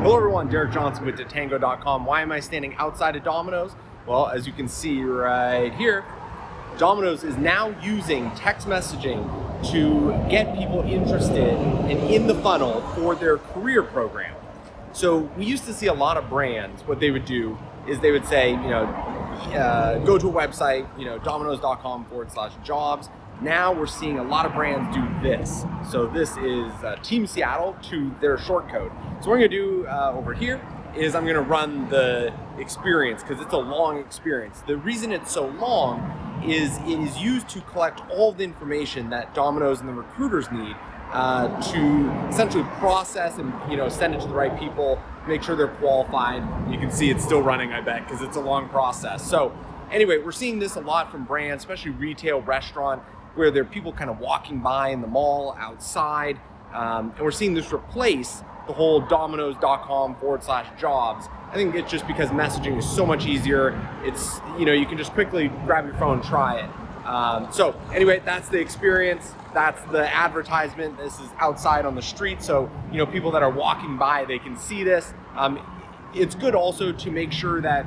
Hello everyone, Derek Johnson with Tatango.com. Why am I standing outside of Domino's? Well, as you can see right here, Domino's is now using text messaging to get people interested and in the funnel for their career program. So we used to see a lot of brands, what they would do is they would say, go to a website, Domino's.com/jobs. Now we're seeing a lot of brands do this. So this is TEAMSEATTLE to their short code. So what I'm gonna do over here is I'm gonna run the experience because it's a long experience. The reason it's so long is it is used to collect all the information that Domino's and the recruiters need to essentially process and send it to the right people, make sure they're qualified. You can see it's still running, I bet, because it's a long process. So anyway, we're seeing this a lot from brands, especially retail, restaurant, where there are people kind of walking by in the mall, outside, and we're seeing this replace the whole Domino's.com/jobs. I think it's just because messaging is so much easier. It's, you can just quickly grab your phone and try it. So anyway, that's the experience. That's the advertisement. This is outside on the street. So, people that are walking by, they can see this. It's good also to make sure that,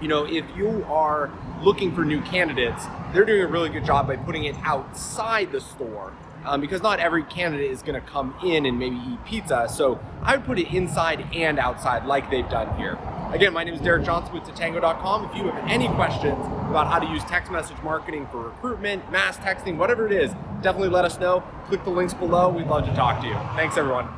if you are looking for new candidates, they're doing a really good job by putting it outside the store. Because not every candidate is going to come in and maybe eat pizza. So I would put it inside and outside like they've done here. Again, my name is Derek Johnson with Tatango.com. If you have any questions about how to use text message marketing for recruitment, mass texting, whatever it is, definitely let us know. Click the links below. We'd love to talk to you. Thanks, everyone.